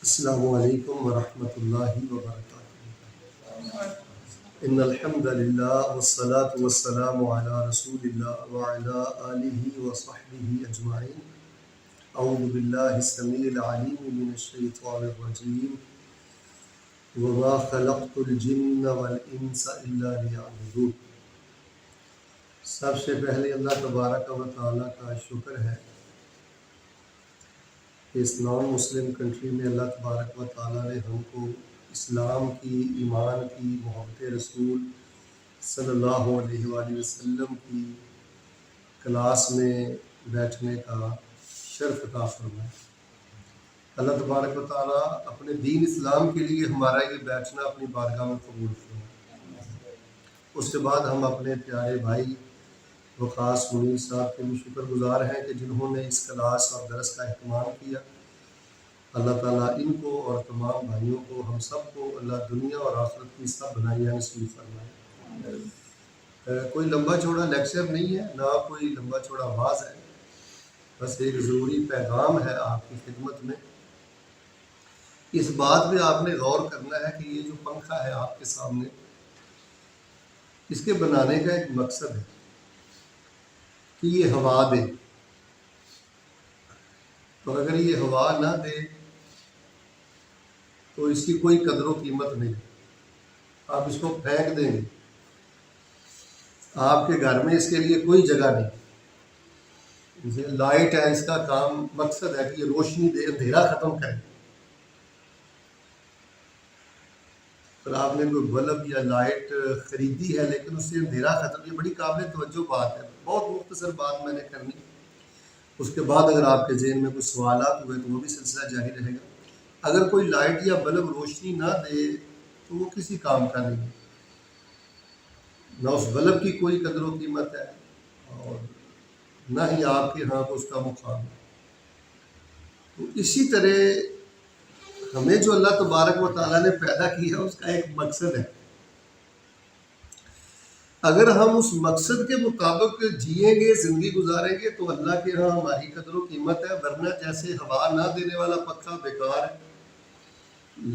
السلام علیکم ورحمۃ اللہ وبرکاتہ۔ ان الحمد للہ والصلاة والسلام علی رسول اللہ وعلی آلہ وصحبہ اجمعین۔ اعوذ باللہ السمیع العلیم من الشیطان الرجیم۔ وما خلقت الجن والانس الا لیعبدون۔ سب سے پہلے اللہ تبارک و تعالیٰ کا شکر ہے کہ اس نان مسلم کنٹری میں اللہ تبارک و تعالیٰ نے ہم کو اسلام کی، ایمان کی، محبت رسول صلی اللہ علیہ وآلہ وسلم کی کلاس میں بیٹھنے کا شرف عطا فرمایا۔ اللہ تبارک و تعالیٰ اپنے دین اسلام کے لیے ہمارا یہ بیٹھنا اپنی بارگاہ میں قبول فرمائے۔ اس کے بعد ہم اپنے پیارے بھائی وقاص منیر صاحب کے بھی شکر گزار ہیں کہ جنہوں نے اس کلاس اور درس کا اہتمام کیا۔ اللہ تعالیٰ ان کو اور تمام بھائیوں کو، ہم سب کو اللہ دنیا اور آخرت کی سب بھلائیاں نصیب فرمائے۔ کوئی لمبا چوڑا لیکچر نہیں ہے، نہ کوئی لمبا چوڑا آواز ہے، بس ایک ضروری پیغام ہے آپ کی خدمت میں۔ اس بات پہ آپ نے غور کرنا ہے کہ یہ جو پنکھا ہے آپ کے سامنے، اس کے بنانے کا ایک مقصد ہے کہ یہ ہوا دے، اور اگر یہ ہوا نہ دے تو اس کی کوئی قدر و قیمت نہیں۔ آپ اس کو پھینک دیں گے، آپ کے گھر میں اس کے لیے کوئی جگہ نہیں۔ جیسے لائٹ ہے، اس کا کام مقصد ہے کہ یہ روشنی دے، اندھیرا ختم کرے۔ اور آپ نے کوئی بلب یا لائٹ خریدی ہے لیکن اس سے اندھیرا ختم، یہ بڑی قابل توجہ بات ہے۔ بہت مختصر بات میں نے کرنی، اس کے بعد اگر آپ کے ذہن میں کچھ سوالات ہوئے تو وہ بھی سلسلہ جاری رہے گا۔ اگر کوئی لائٹ یا بلب روشنی نہ دے تو وہ کسی کام کا نہیں، نہ اس بلب کی کوئی قدر و قیمت ہے اور نہ ہی آپ کے ہاں کو اس کا مقام ہے۔ تو اسی طرح ہمیں جو اللہ تبارک و تعالیٰ نے پیدا کیا اس کا ایک مقصد ہے۔ اگر ہم اس مقصد کے مطابق جئیں گے، زندگی گزاریں گے تو اللہ کے ہاں ہماری قدر و قیمت ہے۔ ورنہ جیسے ہوا نہ دینے والا پنکھا بیکار ہے،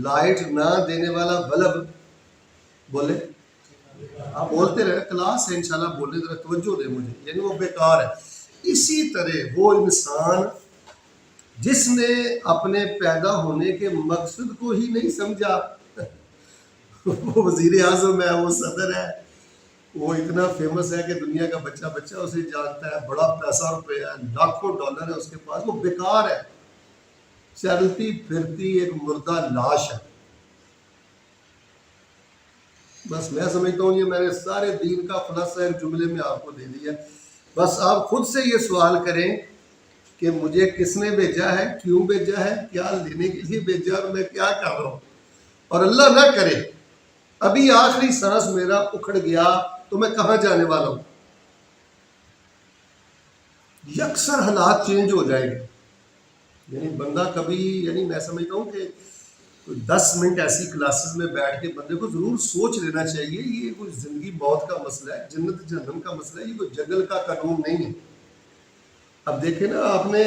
لائٹ نہ دینے والا بلب، بولے آپ بولتے رہے، کلاس ہے انشاءاللہ، بولنے ذرا توجہ دے مجھے، یعنی وہ بیکار ہے۔ اسی طرح وہ انسان جس نے اپنے پیدا ہونے کے مقصد کو ہی نہیں سمجھا، وہ وزیر اعظم ہے، وہ صدر ہے، وہ اتنا فیمس ہے کہ دنیا کا بچہ بچہ اسے جانتا ہے، بڑا پیسہ روپے ہے، لاکھوں ڈالر ہے اس کے پاس، وہ بیکار ہے، چلتی پھرتی ایک مردہ لاش ہے۔ بس میں سمجھتا ہوں یہ میں نے سارے دین کا خلاصہ ایک جملے میں آپ کو دے دیا۔ بس آپ خود سے یہ سوال کریں کہ مجھے کس نے بھیجا ہے، کیوں بھیجا ہے، کیا لینے کے لیے بھیجا اور میں کیا کر رہا ہوں۔ اور اللہ نہ کرے ابھی آخری سانس میرا اکھڑ گیا تو میں کہاں جانے والا ہوں۔ یکسر حالات چینج ہو جائیں گے، یعنی بندہ کبھی، یعنی میں سمجھتا ہوں کہ 10 منٹ ایسی کلاسز میں بیٹھ کے بندے کو ضرور سوچ لینا چاہیے۔ یہ کوئی زندگی موت کا مسئلہ ہے، جنت جہنم کا مسئلہ ہے، یہ کوئی جنگل کا قانون نہیں ہے۔ اب دیکھیں نا، آپ نے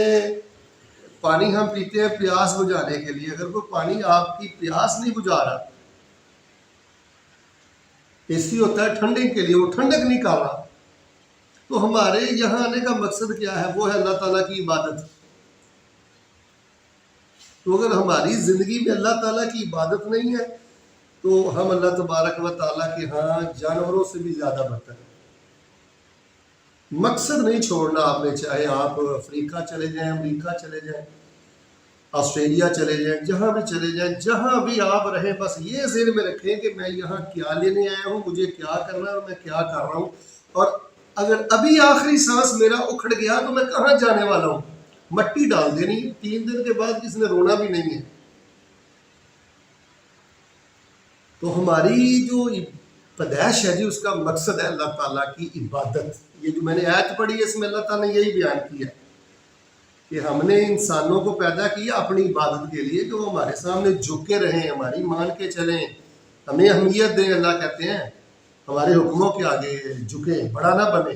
پانی ہم پیتے ہیں پیاس بجھانے کے لیے، اگر کوئی پانی آپ کی پیاس نہیں بجھا رہا، اے سی ہوتا ہے ٹھنڈک کے لیے، وہ ٹھنڈک نہیں کر رہا، تو ہمارے یہاں آنے کا مقصد کیا ہے؟ وہ ہے اللہ تعالیٰ کی عبادت۔ تو اگر ہماری زندگی میں اللہ تعالیٰ کی عبادت نہیں ہے تو ہم اللہ تبارک و تعالیٰ کے ہاں جانوروں سے بھی زیادہ بہتر ہیں۔ مقصد نہیں چھوڑنا آپ نے، چاہے آپ افریقہ چلے جائیں، امریکہ چلے جائیں، آسٹریلیا چلے جائیں، جہاں بھی چلے جائیں، جہاں بھی آپ رہیں، بس یہ ذہن میں رکھیں کہ میں یہاں کیا لینے آیا ہوں، مجھے کیا کرنا ہے اور میں کیا کر رہا ہوں۔ اور اگر ابھی آخری سانس میرا اکھڑ گیا تو میں کہاں جانے والا ہوں۔ مٹی ڈال دینی، 3 دن کے بعد کسی نے رونا بھی نہیں ہے۔ تو ہماری جو پیدائش ہے جی، اس کا مقصد ہے اللہ تعالیٰ کی عبادت۔ یہ جو میں نے آیت پڑھی ہے اس میں اللہ تعالیٰ نے یہی بیان کیا کہ ہم نے انسانوں کو پیدا کیا اپنی عبادت کے لیے، کہ وہ ہمارے سامنے جھکے رہیں، ہماری مان کے چلیں، ہمیں اہمیت دیں۔ اللہ کہتے ہیں ہمارے حکموں کے آگے جھکیں، بڑا نہ بنے۔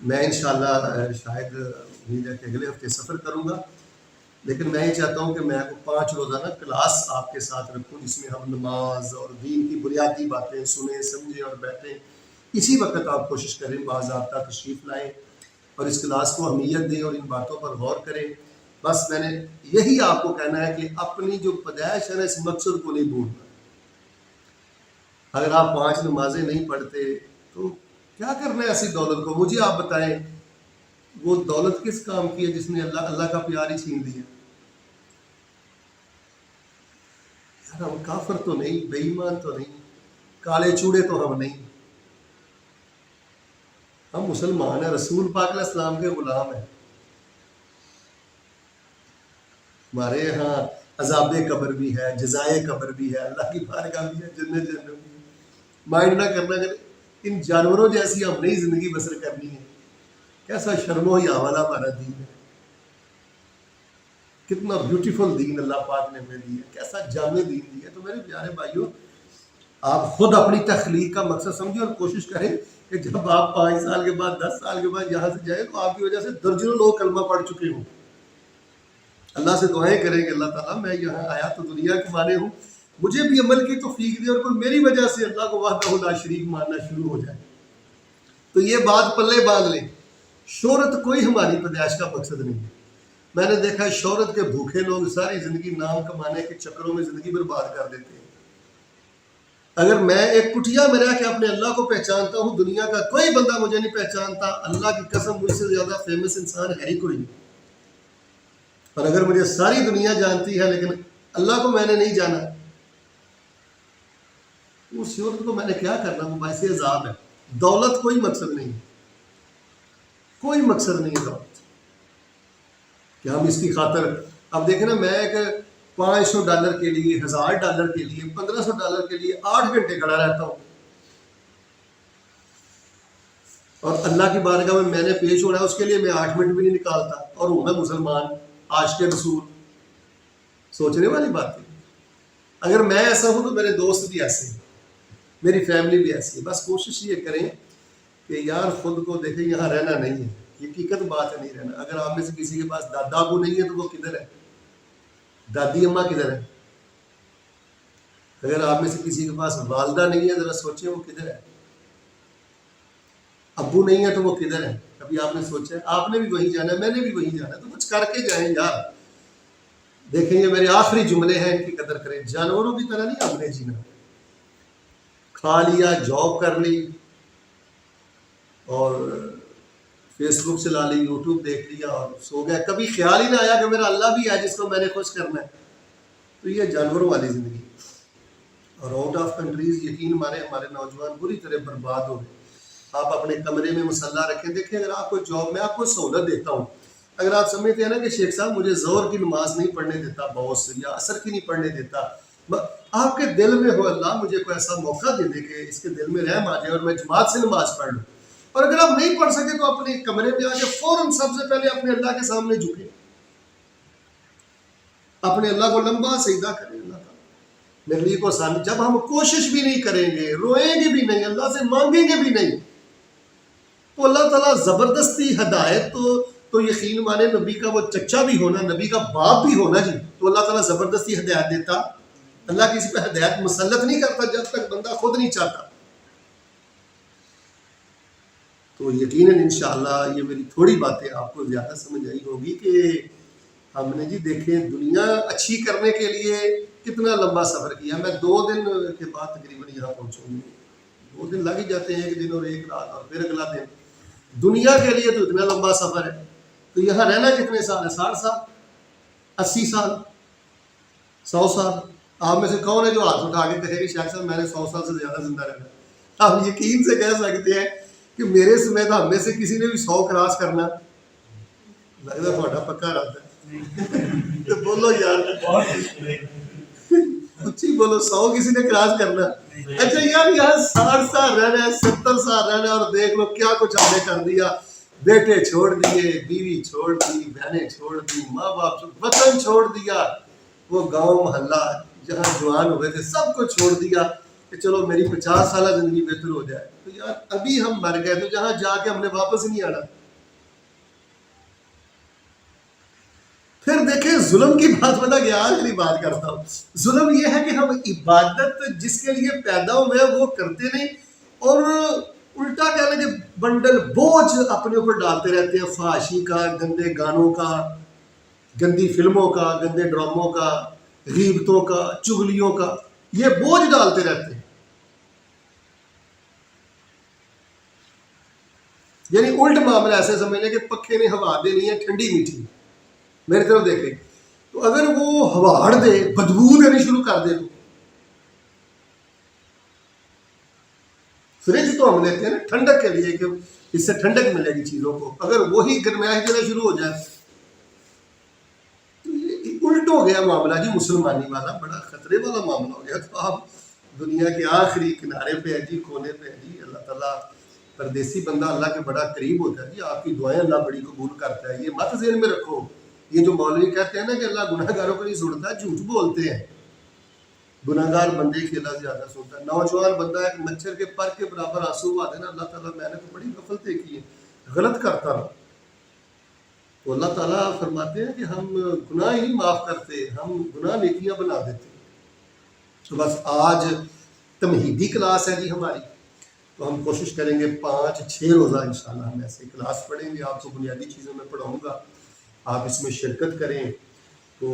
میں انشاءاللہ شاید امید ہے کہ اگلے ہفتے سفر کروں گا، لیکن میں یہ چاہتا ہوں کہ میں 5 روزانہ کلاس آپ کے ساتھ رکھوں جس میں ہم نماز اور دین کی بنیادی باتیں سنیں سمجھیں اور بیٹھیں. اسی وقت آپ کوشش کریں باضابطہ تشریف لائیں اور اس کلاس کو اہمیت دیں اور ان باتوں پر غور کریں. بس میں نے یہی آپ کو کہنا ہے کہ اپنی جو پیدائش ہے نا اس مقصد کو نہیں بھولنا. اگر آپ 5 نمازیں نہیں پڑھتے تو کیا کرنا ہے ایسی دولت کو؟ مجھے آپ بتائیں وہ دولت کس کام کی ہے جس نے اللہ کا پیار ہی چھین لیا؟ یار ہم کافر تو نہیں، بے ایمان تو نہیں، کالے چوڑے تو ہم نہیں، ہم مسلمان ہیں، رسول پاک علیہ السلام کے غلام ہیں. ہمارے یہاں عذاب قبر بھی ہے، جزائے قبر بھی ہے، اللہ کی بارگاہ بھی ہے، جنت جہنم بھی ہے. مائنڈ نہ کرنا کہ ان جانوروں جیسی ہم نہیں زندگی بسر کرنی ہے. کیسا شرم و حیا والا ہمارا دین ہے، کتنا بیوٹیفل دین اللہ پاک نے ہمیں دیا، کیسا جامع دین دیا. تو میرے پیارے بھائیوں آپ خود اپنی تخلیق کا مقصد سمجھیں اور کوشش کریں کہ جب آپ 5 سال کے بعد 10 سال کے بعد یہاں سے جائیں تو آپ کی وجہ سے درجنوں لوگ کلمہ پڑھ چکے ہوں. اللہ سے دعائیں کریں کہ اللہ تعالیٰ میں یہاں آیا تو دنیا کے مانے ہوں، مجھے بھی عمل کی توفیق دے اور کوئی میری وجہ سے اللہ کو وحدہ لا شریک ماننا شروع ہو جائے. تو یہ بات پلے باندھ لیں، شہرت کوئی ہماری پیدائش کا مقصد نہیں ہے. میں نے دیکھا ہے شہرت کے بھوکے لوگ ساری زندگی نام کمانے کے چکروں میں زندگی برباد کر دیتے ہیں. اگر میں ایک کٹیا میں رہ کے اپنے اللہ کو پہچانتا ہوں، دنیا کا کوئی بندہ مجھے نہیں پہچانتا. اللہ کی قسم مجھ سے زیادہ فیمس انسان ہے ہی کوئی نہیں. اور اگر مجھے ساری دنیا جانتی ہے لیکن اللہ کو میں نے نہیں جانا، اس شہرت کو میں نے کیا کرنا؟ وہ باعث عذاب ہے. دولت کوئی مقصد نہیں، کوئی مقصد نہیں ہے دولت کہ ہم اس کی خاطر. اب دیکھیں نا، میں ایک $500 کے لیے، $1000 کے لیے، $1500 کے لیے 8 گھنٹے کھڑا رہتا ہوں اور اللہ کی بارگاہ میں نے پیش ہونا ہے، اس کے لیے میں 8 منٹ بھی نہیں نکالتا اور ہوں میں مسلمان عاشق رسول. سوچنے والی بات ہے. اگر میں ایسا ہوں تو میرے دوست بھی ایسے ہیں، میری فیملی بھی ایسی ہے. بس کوشش یہ کریں کہ یار خود کو دیکھیں یہاں رہنا نہیں ہے، یہ حقیقت بات ہے نہیں رہنا. اگر آپ میں سے کسی کے پاس دادا ابو نہیں ہے تو وہ کدھر ہے؟ دادی اماں کدھر ہے؟ اگر آپ میں سے کسی کے پاس والدہ نہیں ہے ذرا سوچیں وہ کدھر ہے؟ ابو نہیں ہے تو وہ کدھر ہے؟ کبھی آپ نے سوچا ہے؟ آپ نے بھی وہیں جانا ہے، میں نے بھی وہیں جانا ہے، تو کچھ کر کے جائیں یار. دیکھیں یہ میرے آخری جملے ہیں، ان کی قدر کریں. جانوروں کی طرح نہیں ہم نے جینا. کھا لیا، جاب کر لی اور فیس بک چلا لی، یوٹیوب دیکھ لیا اور سو گئے. کبھی خیال ہی نہ آیا کہ میرا اللہ بھی ہے جس کو میں نے خوش کرنا ہے. تو یہ جانوروں والی زندگی. اور آؤٹ آف کنٹریز یقین مانے ہمارے نوجوان بری طرح برباد ہو گئے. آپ اپنے کمرے میں مسلح رکھیں. دیکھیں اگر آپ کو جاب میں آپ کو سہولت دیتا ہوں، اگر آپ سمجھتے ہیں نا کہ شیخ صاحب مجھے ظہر کی نماز نہیں پڑھنے دیتا باس یا عصر کی نہیں پڑھنے دیتا، آپ کے دل میں ہو اللہ مجھے کوئی ایسا موقع دے دے کہ اس کے دل میں رحم آ جائے اور میں جماعت سے نماز پڑھ لوں. اور اگر آپ نہیں پڑھ سکے تو اپنے کمرے میں آ کے فوراً سب سے پہلے اپنے اللہ کے سامنے جھکیں، اپنے اللہ کو لمبا سجدہ کریں. اللہ تعالیٰ میرے لیے کو سامنے. جب ہم کوشش بھی نہیں کریں گے، روئیں گے بھی نہیں، اللہ سے مانگیں گے بھی نہیں، تو اللہ تعالیٰ زبردستی ہدایت تو یقین مانے نبی کا وہ چچا بھی ہونا، نبی کا باپ بھی ہونا جی، تو اللہ تعالیٰ زبردستی ہدایت دیتا. اللہ کسی پہ ہدایت مسلط نہیں کرتا جب تک بندہ خود نہیں چاہتا. تو یقیناً انشاءاللہ یہ میری تھوڑی باتیں آپ کو زیادہ سمجھ آئی ہوگی کہ ہم نے جی دیکھیں دنیا اچھی کرنے کے لیے کتنا لمبا سفر کیا. میں 2 دن کے بعد تقریباً یہاں پہنچوں گی. 2 دن لگ ہی جاتے ہیں، 1 دن اور 1 رات اور پھر اگلا دن. دنیا کے لیے تو اتنا لمبا سفر ہے. تو یہاں رہنا کتنے سال ہے؟ 60 سال، 80 سال، 100 سال. آپ میں سے کون ہے جو ہاتھ اٹھا کے کہے کہ شیخ صاحب میں نے 100 سال سے زیادہ زندہ رہنا؟ آپ یقین سے کہہ سکتے ہیں کہ میرے سمیت ہم میں سے کسی نے بھی 100 کراس کرنا لگتا تھوڑا پکا رہتا ہے. بولو یار اچھی بولو، 100 کسی نے کراس کرنا. اچھا یار یہاں 60 سال رہنا ہے، 70 سال رہنا ہے اور دیکھ لو کیا کچھ ہم نے کر دیا. بیٹے چھوڑ دیے، بیوی چھوڑ دی، بہنیں چھوڑ دی، ماں باپ وطن چھوڑ دیا، وہ گاؤں محلہ جہاں جوان ہوئے تھے سب کو چھوڑ دیا. کہ چلو میری 50 سالہ زندگی بہتر ہو جائے. تو یار ابھی ہم مر گئے تو جہاں جا کے ہم نے واپس نہیں آنا. پھر دیکھیں ظلم کی بات بتا کہ آج کی بات کرتا ہوں. ظلم یہ ہے کہ ہم عبادت جس کے لیے پیدا ہوئے ہیں وہ کرتے نہیں, اور الٹا کہہ لیں کہ بنڈل بوجھ اپنے اوپر ڈالتے رہتے ہیں, فحاشی کا, گندے گانوں کا, گندی فلموں کا, گندے ڈراموں کا, غیبتوں کا, چغلیوں کا, یہ بوجھ ڈالتے رہتے ہیں. یعنی الٹ معاملہ ایسے سمجھ لیں کہ پکے نے ہوا دینی ہے ٹھنڈی میٹھی. میری طرف دیکھیں تو اگر وہ ہواڑ دے, بدبو دینی شروع کر دے, تو فریج تو ہم لیتے ہیں نا ٹھنڈک کے لیے کہ اس سے ٹھنڈک ملے گی چیزوں کو, اگر وہی گرمائش دینا شروع ہو جائے تو یہ الٹ ہو گیا معاملہ جی. مسلمانی والا بڑا خطرے والا معاملہ ہو گیا. تو آپ دنیا کے آخری کنارے پہ ہے جی, کونے پہ ہے جی. اللہ تعالیٰ پردیسی بندہ اللہ کے بڑا قریب ہوتا ہے جی, آپ کی دعائیں اللہ بڑی قبول کرتا ہے. یہ مت ذہن میں رکھو, یہ جو مولوی کہتے ہیں نا کہ اللہ گناہ گاروں کو نہیں سنتا, جھوٹ بولتے ہیں. گناہ گار بندے کی اللہ زیادہ سنتا ہے. نوجوان بندہ ایک مچھر کے پر کے برابر آنسو بہا دینا, اللہ تعالیٰ میں نے تو بڑی غفلتیں کی ہیں, غلط کرتا رہا. تو اللہ تعالیٰ فرماتے ہیں کہ ہم گناہ ہی معاف کرتے, ہم گناہ نیکیاں بنا دیتے. تو بس آج تمہیدی کلاس ہے جی ہماری, تو ہم کوشش کریں گے 5-6 روزہ انشاءاللہ ہم ایسے کلاس پڑھیں گے. آپ کو بنیادی چیزوں میں پڑھاؤں گا, آپ اس میں شرکت کریں. تو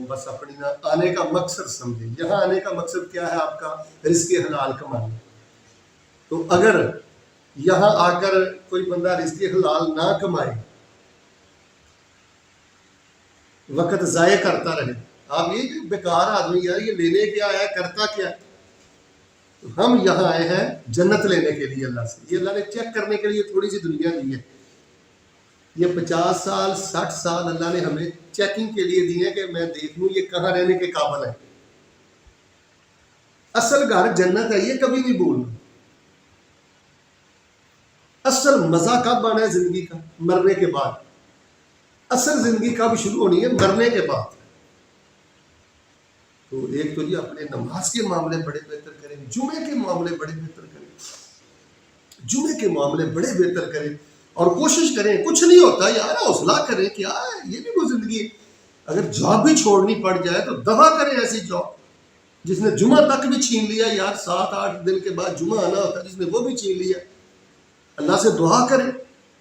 بس اپنی آنے کا مقصد سمجھیں. یہاں آنے کا مقصد کیا ہے آپ کا؟ رزق حلال کمانا. تو اگر یہاں آ کر کوئی بندہ رزق حلال نہ کمائے, وقت ضائع کرتا رہے, آپ یہ بیکار آدمی یار یہ لینے کیا ہے کرتا کیا. ہم یہاں آئے ہیں جنت لینے کے لیے اللہ سے. یہ اللہ نے چیک کرنے کے لیے تھوڑی سی دنیا دی ہے. یہ 50 سال 60 سال اللہ نے ہمیں چیکنگ کے لیے دی ہے کہ میں دیکھ لوں یہ کہاں رہنے کے قابل ہے. اصل گھر جنت ہے, یہ کبھی نہیں بھولنا. اصل مزہ کب آنا ہے زندگی کا؟ مرنے کے بعد. اصل زندگی کب شروع ہونی ہے؟ مرنے کے بعد. تو ایک تو جی اپنے نماز کے معاملے بڑے بہتر کریں, جمعے کے معاملے بڑے بہتر کریں, جمعے کے معاملے بڑے بہتر کریں, اور کوشش کریں. کچھ نہیں ہوتا یار, حوصلہ کریں. کیا ہے یہ بھی وہ زندگی. اگر جاب بھی چھوڑنی پڑ جائے تو دفع کریں ایسی جاب جس نے جمعہ تک بھی چھین لیا. یار 7-8 دن کے بعد جمعہ آنا ہوتا ہے, جس نے وہ بھی چھین لیا. اللہ سے دعا کریں,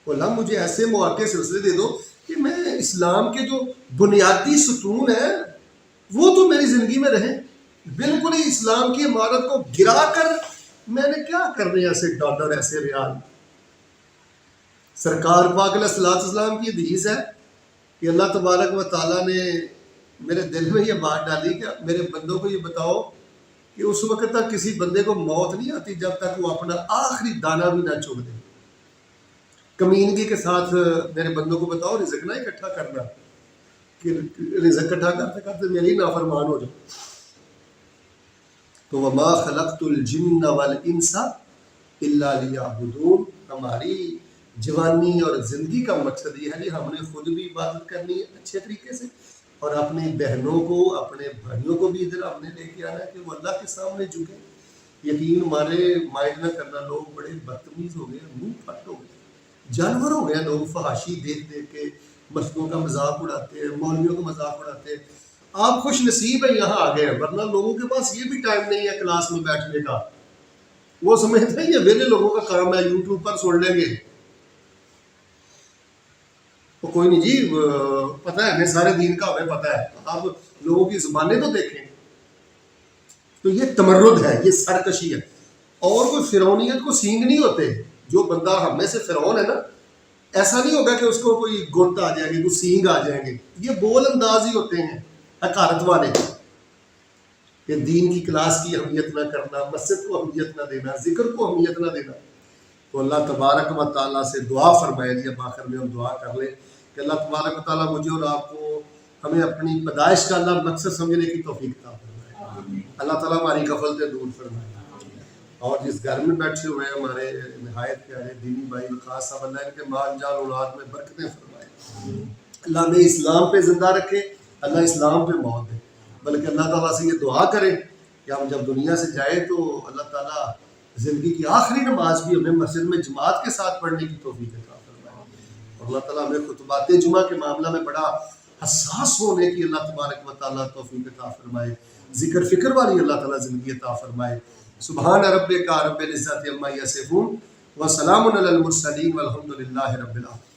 اللہ مجھے ایسے مواقع سلسلے دے دو کہ میں اسلام کے جو بنیادی ستون ہیں وہ تو میری زندگی میں رہیں. بالکل ہی اسلام کی عمارت کو گرا کر میں نے کیا کرنے ایسے ڈالر ایسے ریال. سرکار پاک علیہ السلام کی حدیث ہے کہ اللہ تبارک و تعالیٰ نے میرے دل میں یہ بات ڈالی کہ میرے بندوں کو یہ بتاؤ کہ اس وقت تک کسی بندے کو موت نہیں آتی جب تک وہ اپنا آخری دانہ بھی نہ چھوڑ دے. کمینگی کے ساتھ میرے بندوں کو بتاؤ رزق نہ اکٹھا کرنا کہ رزق اکٹھا کرتے کرتے میری نافرمان ہو جاؤ. تو وما خلقت الجن والانس الا لیعبدون. ہماری جوانی اور زندگی کا مقصد یہ ہے کہ ہم نے خود بھی عبادت کرنی ہے اچھے طریقے سے, اور اپنی بہنوں کو اپنے بھائیوں کو بھی ادھر ہم نے لے کے آنا ہے کہ وہ اللہ کے سامنے جھکے. یقین ہمارے مائنڈ نہ کرنا, لوگ بڑے بدتمیز ہو گئے, منہ پھٹ ہو گئے, جانور ہو گئے لوگ. فحاشی دیکھ دیکھ کے مسجدوں کا مذاق اڑاتے ہیں, مولویوں کا مذاق اڑاتے ہیں. آپ خوش نصیب ہیں یہاں آ گئے ہیں, ورنہ لوگوں کے پاس یہ بھی ٹائم نہیں ہے کلاس میں بیٹھنے کا. وہ سمجھتے ہیں یہ ویلے لوگوں کا کام ہے, یوٹیوب پر سن لیں گے. تو کوئی نہیں جی, پتہ ہے ہمیں سارے دین کا ہمیں پتہ ہے. آپ لوگوں کی زبانیں تو دیکھیں. تو یہ تمرد ہے, یہ سرکشی ہے. اور کوئی فرعونیت کو سینگ نہیں ہوتے. جو بندہ ہم میں سے فرعون ہے نا, ایسا نہیں ہوگا کہ اس کو کوئی گوت آ جائے گی, کوئی سینگ آ جائیں گے. یہ بول انداز ہی ہوتے ہیں حقارت والے, کہ دین کی کلاس کی اہمیت نہ کرنا, مسجد کو اہمیت نہ دینا, ذکر کو اہمیت نہ دینا. تو اللہ تبارک و تعالیٰ سے دعا فرمائے گی. اب آخر میں ہم دعا کر لیں کہ اللہ تبارک و تعالیٰ مجھے اور آپ کو ہمیں اپنی پیدائش کا اللہ مقصد سمجھنے کی توفیق عطا فرمائے. اللہ تعالیٰ ہماری غفلتیں دور فرمائے. اور جس گھر میں بیٹھے ہوئے ہیں ہمارے نہایت پیارے دینی بھائی خاص صاحب, اللہ ان کے مال جان اولاد میں برکتیں فرمائے. اللہ ہمیں اسلام پہ زندہ رکھے, اللہ اسلام پہ موت دے. بلکہ اللہ تعالیٰ سے یہ دعا کریں کہ ہم جب دنیا سے جائیں تو اللہ تعالیٰ زندگی کی آخری نماز بھی ہمیں مسجد میں جماعت کے ساتھ پڑھنے کی توفیق عطا فرمائے، اور اللہ تعالیٰ ہمیں خطبات جمعہ کے معاملہ میں بڑا حساس ہونے کی اللہ تبارک و تعالیٰ توفیق عطا فرمائے، ذکر فکر والی اللہ تعالیٰ زندگی عطا فرمائے۔ سبحان ربک رب العزت عما یصفون وسلام علی المرسلین والحمد للہ رب العالمین۔